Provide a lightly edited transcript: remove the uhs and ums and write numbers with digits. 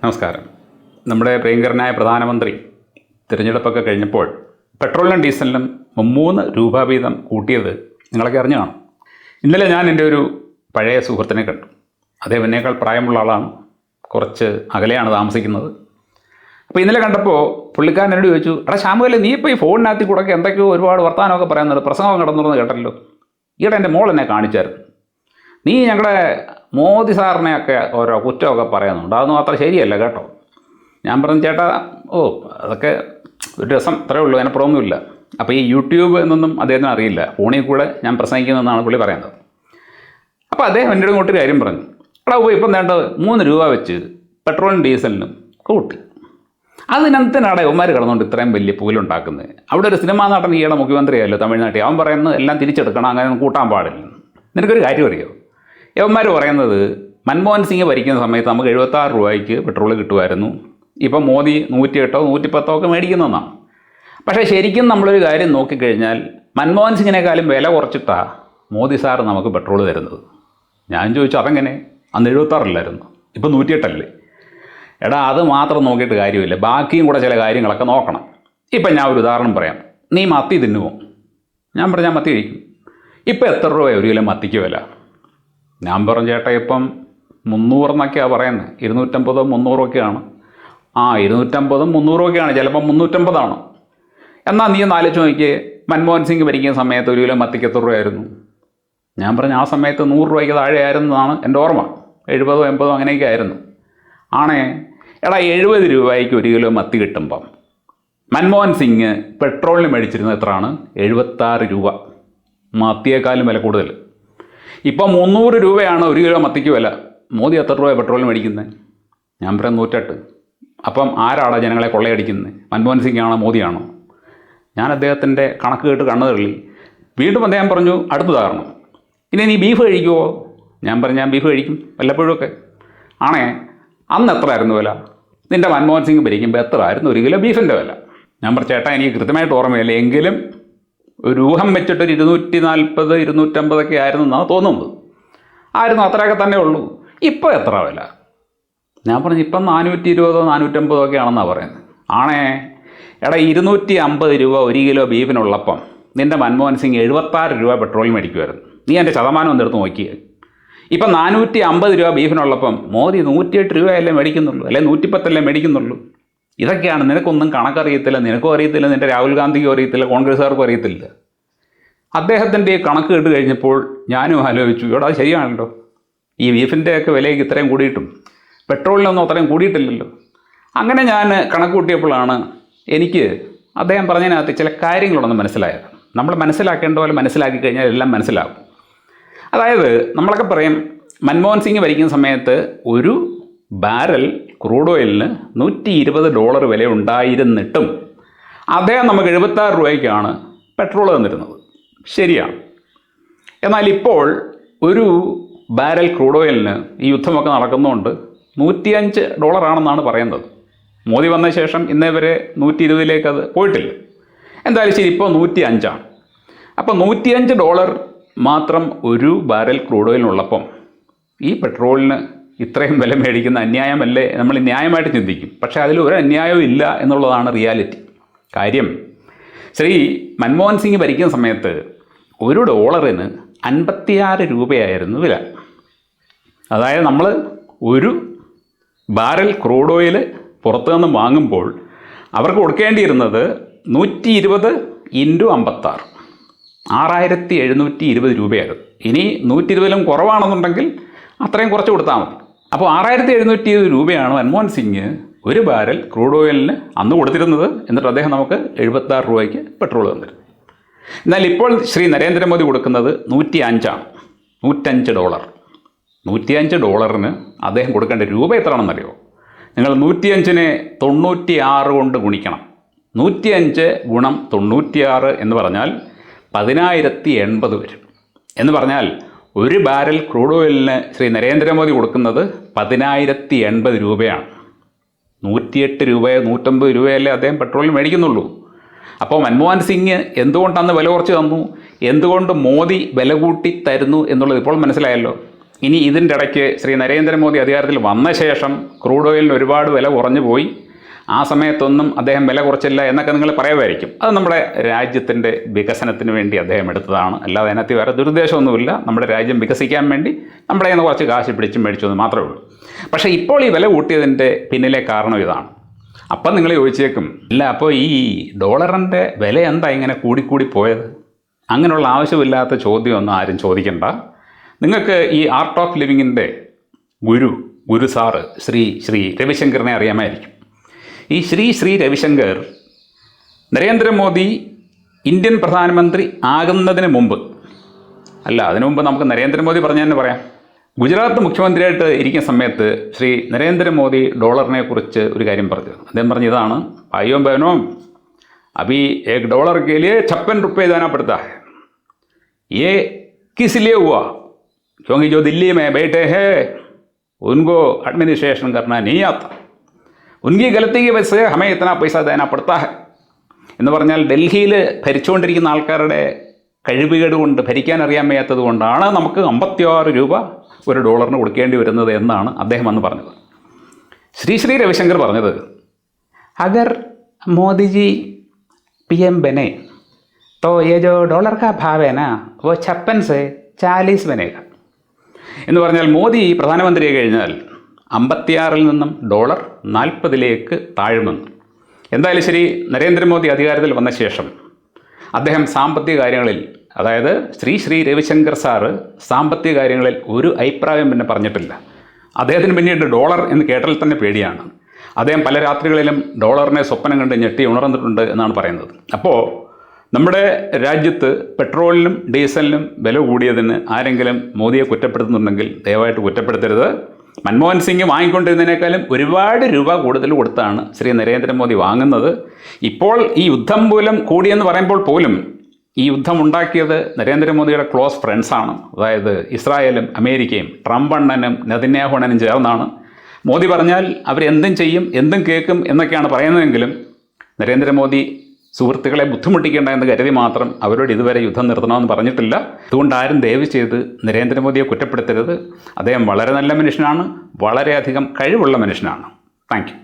നമസ്കാരം. നമ്മുടെ പ്രിയങ്കരനായ പ്രധാനമന്ത്രി തിരഞ്ഞെടുപ്പൊക്കെ കഴിഞ്ഞപ്പോൾ പെട്രോളിനും ഡീസലിനും 3 രൂപ വീതം കൂട്ടിയത് നിങ്ങളൊക്കെ അറിഞ്ഞു കാണും. ഇന്നലെ ഞാൻ എൻ്റെ ഒരു പഴയ സുഹൃത്തിനെ കണ്ടു. അദ്ദേഹം എന്നേക്കാൾ പ്രായമുള്ള ആളാണ്, കുറച്ച് അകലെയാണ് താമസിക്കുന്നത്. അപ്പോൾ ഇന്നലെ കണ്ടപ്പോൾ പുള്ളിക്കാരൻ എന്നോട് ചോദിച്ചു, എടാ ശ്യാമുവല്ലേ, നീ ഇപ്പോൾ ഈ ഫോണിനകത്ത് കൂടെ എന്തൊക്കെയോ ഒരുപാട് വർത്തമാനമൊക്കെ പറയുന്നുണ്ട്, പ്രസംഗം കിടന്നുണ്ടെന്ന് കേട്ടല്ലോ. ഈയിടെ എൻ്റെ മോൾ എന്നെ കാണിച്ചായിരുന്നു, നീ ഞങ്ങളുടെ മോദി സാറിനെയൊക്കെ ഓരോ കുറ്റമൊക്കെ പറയുന്നുണ്ട്, അതൊന്നും അത്ര ശരിയല്ല കേട്ടോ. ഞാൻ പറഞ്ഞു, ചേട്ടാ അതൊക്കെ ഒരു രസം, അത്രേ ഉള്ളൂ, അതിനപ്പുറമൊന്നുമില്ല. അപ്പോൾ ഈ യൂട്യൂബ് എന്നൊന്നും അദ്ദേഹത്തിന് അറിയില്ല, ഫോണിൽ കൂടെ ഞാൻ പ്രസംഗിക്കുന്നതെന്നാണ് പുള്ളി പറയുന്നത്. അപ്പോൾ അദ്ദേഹം എൻ്റെ ഇങ്ങോട്ട് കാര്യം പറഞ്ഞു, എടാ ഇപ്പം വേണ്ട 3 രൂപ വെച്ച് പെട്രോളിനും ഡീസലിനും കൂട്ടി, അതിനകത്തിനാടെ ഇവന്മാർ കിടന്നുകൊണ്ട് ഇത്രയും വലിയ പൂലുണ്ടാക്കുന്നത്. അവിടെ ഒരു സിനിമാ നടൻ ഈയിടെ മുഖ്യമന്ത്രിയല്ലോ തമിഴ്നാട്ടിൽ, അവൻ പറയുന്നത് എല്ലാം തിരിച്ചെടുക്കണം, അങ്ങനെ കൂട്ടാൻ പാടില്ല. നിനക്കൊരു കാര്യം അറിയോ, യവന്മാർ പറയുന്നത് മൻമോഹൻ സിംഗ് ഭരിക്കുന്ന സമയത്ത് നമുക്ക് 76 രൂപയ്ക്ക് പെട്രോൾ കിട്ടുമായിരുന്നു, ഇപ്പം മോദി 108 110 ഒക്കെ മേടിക്കുന്നതെന്നാണ്. പക്ഷേ ശരിക്കും നമ്മളൊരു കാര്യം നോക്കിക്കഴിഞ്ഞാൽ മൻമോഹൻ സിംഗിനേക്കാളും വില കുറച്ചിട്ടാണ് മോദി സാർ നമുക്ക് പെട്രോൾ തരുന്നത്. ഞാൻ ചോദിച്ചു, അതെങ്ങനെ? അന്ന് 76 ഇപ്പം 108 എടാ അത് മാത്രം നോക്കിയിട്ട് കാര്യമില്ല, ബാക്കിയും കൂടെ ചില കാര്യങ്ങളൊക്കെ നോക്കണം. ഇപ്പം ഞാൻ ഒരു ഉദാഹരണം പറയാം. നീ മത്തി തിന്നുമോ? ഞാൻ പറഞ്ഞു, ഞാൻ മത്തി കഴിക്കും. ഇപ്പം എത്ര രൂപ ഒരു കിലോ മത്തിക്ക് വില? ഞാൻ പറഞ്ഞു, ചേട്ടാ ഇപ്പം 300 എന്നൊക്കെയാണ് പറയുന്നത്, 250 300 ഒക്കെയാണ്. 250 300 ഒക്കെയാണ്, ചിലപ്പം 350 എന്നാൽ നീ ഒന്ന് ആലോചിച്ച് നോക്കിയേ, മൻമോഹൻ സിംഗ് ഭരിക്കുന്ന സമയത്ത് ഒരു കിലോ മത്തിക്ക് എത്ര രൂപയായിരുന്നു? ഞാൻ പറഞ്ഞു, ആ സമയത്ത് 100 രൂപയ്ക്ക് താഴെ ആയിരുന്നതാണ് എൻ്റെ ഓർമ്മ, 70 80 അങ്ങനെയൊക്കെ ആയിരുന്നു. ആണേ എടാ, 70 രൂപയ്ക്ക് ഒരു കിലോ മത്തി കിട്ടുമ്പം മൻമോഹൻ സിംഗ് പെട്രോളിന് മേടിച്ചിരുന്നത് എത്രയാണ്? 76 രൂപ, മത്തിയേക്കാളും വില കൂടുതൽ. ഇപ്പം 300 രൂപയാണ് ഒരു കിലോ മത്തിക്ക് വില. മോദി എത്ര രൂപ പെട്രോളിന് മേടിക്കുന്നത്? ഞാൻ പറയാം 108. അപ്പം ആരാടാ ജനങ്ങളെ കൊള്ളയടിക്കുന്നത്? മൻമോഹൻ സിംഗ് ആണോ മോദിയാണോ? ഞാൻ അദ്ദേഹത്തിൻ്റെ കണക്ക് കേട്ട് കണ്ണു തള്ളി. വീണ്ടും അദ്ദേഹം പറഞ്ഞു, അടുത്ത ഉദാഹരണം, ഇനി നീ ബീഫ് കഴിക്കുമോ? ഞാൻ പറഞ്ഞു, ഞാൻ ബീഫ് കഴിക്കും വല്ലപ്പോഴുമൊക്കെ. ആണേ അന്ന് എത്ര ആയിരുന്നു വില? നിൻ്റെ മൻമോഹൻ സിംഗ് ഭരിക്കുമ്പോൾ എത്ര ആയിരുന്നു ഒരു കിലോ ബീഫിൻ്റെ വില? ഞാൻ പറഞ്ഞു, ചേട്ടാ എനിക്ക് കൃത്യമായിട്ട് ഓർമ്മയില്ല, എങ്കിലും ഒരു ഊഹം വെച്ചിട്ടൊരു 240 250 ഒക്കെ ആയിരുന്നു എന്നാണ് തോന്നുന്നത്. അത്രയൊക്കെ തന്നെ ഉള്ളൂ. ഇപ്പോൾ എത്ര വില? ഞാൻ പറഞ്ഞു, ഇപ്പം 420 450 ഒക്കെ ആണെന്നാണ് പറയുന്നത്. ആണേ എടാ, 250 രൂപ ഒരു കിലോ ബീഫിനുള്ളപ്പം നിൻ്റെ മൻമോഹൻ സിംഗ് 76 രൂപ പെട്രോൾ മേടിക്കുമായിരുന്നു. നീ എൻ്റെ ശതമാനം ഒന്ന് എടുത്ത് നോക്കിയേ. ഇപ്പം 450 രൂപ ബീഫിനുള്ളപ്പം മോദി 108 രൂപയല്ലേ മേടിക്കുന്നുള്ളൂ, അല്ലെങ്കിൽ 110 മേടിക്കുന്നുള്ളൂ. ഇതൊക്കെയാണ്, നിനക്കൊന്നും കണക്കറിയത്തില്ല, നിനക്കും അറിയത്തില്ല, നിൻ്റെ രാഹുൽ ഗാന്ധിക്കും അറിയത്തില്ല, കോൺഗ്രസ്സുകാർക്കും അറിയത്തില്ല. അദ്ദേഹത്തിൻ്റെ കണക്ക് കേട്ട് കഴിഞ്ഞപ്പോൾ ഞാനും ആലോചിച്ചു, അത് ശരിയാണല്ലോ, ഈ ബീഫിൻ്റെയൊക്കെ വിലയ്ക്ക് ഇത്രയും കൂടിയിട്ടും പെട്രോളിനൊന്നും അത്രയും കൂടിയിട്ടില്ലല്ലോ. അങ്ങനെ ഞാൻ കണക്ക് കൂട്ടിയപ്പോഴാണ് എനിക്ക് അദ്ദേഹം പറഞ്ഞതിനകത്ത് ചില കാര്യങ്ങളൊന്നും മനസ്സിലായത്. നമ്മൾ മനസ്സിലാക്കേണ്ട പോലെ മനസ്സിലാക്കി കഴിഞ്ഞാൽ എല്ലാം മനസ്സിലാകും. അതായത് നമ്മളൊക്കെ പറയും, മൻമോഹൻ സിംഗ് ഭരിക്കുന്ന സമയത്ത് ഒരു ബാരൽ ക്രൂഡ് ഓയിലിന് $120 വില ഉണ്ടായിരുന്നിട്ടും അദ്ദേഹം നമുക്ക് 76 രൂപയ്ക്കാണ് പെട്രോൾ തന്നിരുന്നത്. ശരിയാണ്. എന്നാൽ ഇപ്പോൾ ഒരു ബാരൽ ക്രൂഡ് ഓയിലിന് ഈ യുദ്ധമൊക്കെ നടക്കുന്നതുകൊണ്ട് $105 ആണെന്നാണ് പറയുന്നത്. മോദി വന്ന ശേഷം ഇന്നേ വരെ 120 അത് പോയിട്ടില്ല. എന്തായാലും ശരി, ഇപ്പോൾ 105. അപ്പോൾ $105 മാത്രം ഒരു ബാരൽ ക്രൂഡ് ഓയിലിനുള്ളപ്പം ഈ പെട്രോളിന് ഇത്രയും വില മേടിക്കുന്ന അന്യായമല്ലേ? നമ്മൾ ന്യായമായിട്ട് ചിന്തിക്കും. പക്ഷേ അതിൽ ഒരു അന്യായവും ഇല്ല എന്നുള്ളതാണ് റിയാലിറ്റി. കാര്യം, ശ്രീ മൻമോഹൻ സിംഗ് ഭരിക്കുന്ന സമയത്ത് $1 56 രൂപയായിരുന്നു വില. അതായത് നമ്മൾ ഒരു ബാരൽ ക്രൂഡ് ഓയിൽ പുറത്തു നിന്ന് വാങ്ങുമ്പോൾ അവർക്ക് കൊടുക്കേണ്ടിയിരുന്നത് 120 × 56 6720 രൂപയായിരുന്നു. ഇനി 120 കുറവാണെന്നുണ്ടെങ്കിൽ അത്രയും കുറച്ച് കൊടുത്താൽ മതി. അപ്പോൾ 6720 രൂപയാണ് മൻമോഹൻ സിംഗ് ഒരു ബാരൽ ക്രൂഡ് ഓയിലിന് അന്ന് കൊടുത്തിരുന്നത്. എന്നിട്ട് അദ്ദേഹം നമുക്ക് 76 രൂപയ്ക്ക് പെട്രോൾ തന്നിരുന്നു. എന്നാൽ ഇപ്പോൾ ശ്രീ നരേന്ദ്രമോദി കൊടുക്കുന്നത് 105 $105. $105 അദ്ദേഹം കൊടുക്കേണ്ട രൂപ എത്രയാണെന്നറിയോ? നിങ്ങൾ 105നെ 96 കൊണ്ട് ഗുണിക്കണം. 105 × 96 എന്ന് പറഞ്ഞാൽ 10,080 വരും. എന്ന് പറഞ്ഞാൽ ഒരു ബാരൽ ക്രൂഡ് ഓയിലിന് ശ്രീ നരേന്ദ്രമോദി കൊടുക്കുന്നത് 10,080 രൂപയാണ്. 108 രൂപയോ 150 രൂപയല്ലേ അദ്ദേഹം പെട്രോളിൽ മേടിക്കുന്നുള്ളൂ. അപ്പോൾ മൻമോഹൻ സിംഗ് എന്തുകൊണ്ടന്ന് വില കുറച്ച് തന്നു, എന്തുകൊണ്ട് മോദി വില കൂട്ടി തരുന്നു എന്നുള്ളത് ഇപ്പോൾ മനസ്സിലായല്ലോ. ഇനി ഇതിൻ്റെ ഇടയ്ക്ക് ശ്രീ നരേന്ദ്രമോദി അധികാരത്തിൽ വന്ന ശേഷം ക്രൂഡ് ഓയിലിന് ഒരുപാട് വില കുറഞ്ഞു പോയി, ആ സമയത്തൊന്നും അദ്ദേഹം വില കുറച്ചില്ല എന്നൊക്കെ നിങ്ങൾ പറയുമായിരിക്കും. അത് നമ്മുടെ രാജ്യത്തിൻ്റെ വികസനത്തിന് വേണ്ടി അദ്ദേഹം എടുത്തതാണ്, അല്ലാതെ അതിനകത്ത് വേറെ ദുരുദ്ദേശമൊന്നുമില്ല. നമ്മുടെ രാജ്യം വികസിക്കാൻ വേണ്ടി നമ്മുടെ കയ്യിൽ നിന്ന് കുറച്ച് കാശ് പിടിച്ചും മേടിച്ചു എന്ന് മാത്രമേ ഉള്ളൂ. പക്ഷേ ഇപ്പോൾ ഈ വില കൂട്ടിയതിൻ്റെ പിന്നിലെ കാരണം ഇതാണ്. അപ്പം നിങ്ങൾ ചോദിച്ചേക്കും, ഇല്ല അപ്പോൾ ഈ ഡോളറിൻ്റെ വില എന്താ ഇങ്ങനെ കൂടിക്കൂടി പോയത്? അങ്ങനെയുള്ള ആവശ്യമില്ലാത്ത ചോദ്യമൊന്നും ആരും ചോദിക്കണ്ട. നിങ്ങൾക്ക് ഈ ആർട്ട് ഓഫ് ലിവിങ്ങിൻ്റെ ഗുരു സാറ് ശ്രീ രവിശങ്കറിനെ അറിയാമായിരിക്കും. ഈ ശ്രീ രവിശങ്കർ നരേന്ദ്രമോദി ഇന്ത്യൻ പ്രധാനമന്ത്രി ആകുന്നതിന് മുമ്പ്, അല്ല അതിനു മുമ്പ് നമുക്ക് നരേന്ദ്രമോദി പറഞ്ഞു തന്നെ പറയാം, ഗുജറാത്ത് മുഖ്യമന്ത്രിയായിട്ട് ഇരിക്കുന്ന സമയത്ത് ശ്രീ നരേന്ദ്രമോദി ഡോളറിനെ കുറിച്ച് ഒരു കാര്യം പറഞ്ഞു. അദ്ദേഹം പറഞ്ഞതാണ്, ഭായിയോ ബഹനോ अभी $1 के लिए 56 रुपये देना पड़ता है. ये किस लिए हुआ? क्योंकि जो दिल्ली में बैठे हैं उनको एडमिनिस्ट्रेशन करना नहीं आता, उनकी गलती की वजह से हमें इतना पैसा देना पड़ता है. എന്ന് പറഞ്ഞാൽ ഡൽഹിയിൽ ഭരിച്ചുകൊണ്ടിരിക്കുന്ന ആൾക്കാരുടെ കഴിവുകേട് കൊണ്ട്, ഭരിക്കാൻ അറിയാൻ വയ്യാത്തത് കൊണ്ടാണ് നമുക്ക് 56 രൂപ ഒരു ഡോളറിന് കൊടുക്കേണ്ടി വരുന്നത് എന്നാണ് അദ്ദേഹം അന്ന് പറഞ്ഞത്. ശ്രീ രവിശങ്കർ പറഞ്ഞത്, അഗർ മോദിജി PM बने तो ये जो डॉलर का भाव है ना वो 56 से 40 बनेगा. എന്ന് പറഞ്ഞാൽ മോദി പ്രധാനമന്ത്രിയായി കഴിഞ്ഞാൽ 56-ൽ നിന്നും ഡോളർ 40-ലേക്ക് താഴുമെന്ന്. എന്തായാലും ശരി, നരേന്ദ്രമോദി അധികാരത്തിൽ വന്ന ശേഷം അദ്ദേഹം സാമ്പത്തിക കാര്യങ്ങളിൽ, അതായത് ശ്രീ രവിശങ്കർ സാറ് സാമ്പത്തിക കാര്യങ്ങളിൽ ഒരു അഭിപ്രായം പിന്നെ പറഞ്ഞിട്ടില്ല. അദ്ദേഹത്തിന് പിന്നീട് ഡോളർ എന്ന് കേട്ടാൽ തന്നെ പേടിയാണ്. അദ്ദേഹം പല രാത്രികളിലും ഡോളറിനെ സ്വപ്നം കണ്ട് ഞെട്ടി ഉണർന്നിട്ടുണ്ട് എന്നാണ് പറയുന്നത്. അപ്പോൾ നമ്മുടെ രാജ്യത്ത് പെട്രോളിനും ഡീസലിനും വില കൂടിയതിന് ആരെങ്കിലും മോദിയെ കുറ്റപ്പെടുത്തുന്നുണ്ടെങ്കിൽ ദയവായിട്ട് കുറ്റപ്പെടുത്തരുത്. മൻമോഹൻ സിംഗ് വാങ്ങിക്കൊണ്ടിരുന്നതിനേക്കാളും ഒരുപാട് രൂപ കൂടുതൽ കൊടുത്താണ് ശ്രീ നരേന്ദ്രമോദി വാങ്ങുന്നത്. ഇപ്പോൾ ഈ യുദ്ധം മൂലം കൂടിയെന്ന് പറയുമ്പോൾ പോലും ഈ യുദ്ധം ഉണ്ടാക്കിയത് നരേന്ദ്രമോദിയുടെ ക്ലോസ് ഫ്രണ്ട്സാണ്. അതായത് ഇസ്രായേലും അമേരിക്കയും ട്രംപ് അണ്ണനും നെതന്യാഹു അണ്ണനും ചേർന്നാണ്. മോദി പറഞ്ഞാൽ അവരെന്തും ചെയ്യും, എന്തും കേൾക്കും എന്നൊക്കെയാണ് പറയുന്നതെങ്കിലും നരേന്ദ്രമോദി സുഹൃത്തുക്കളെ ബുദ്ധിമുട്ടിക്കേണ്ട എന്ന് കരുതി മാത്രം അവരോട് ഇതുവരെ യുദ്ധം നിർത്തണമെന്ന് പറഞ്ഞിട്ടില്ല. അതുകൊണ്ട് ആരും ദയവ് ചെയ്ത് നരേന്ദ്രമോദിയെ കുറ്റപ്പെടുത്തരുത്. അദ്ദേഹം വളരെ നല്ല മനുഷ്യനാണ്, വളരെയധികം കഴിവുള്ള മനുഷ്യനാണ്. Thank you.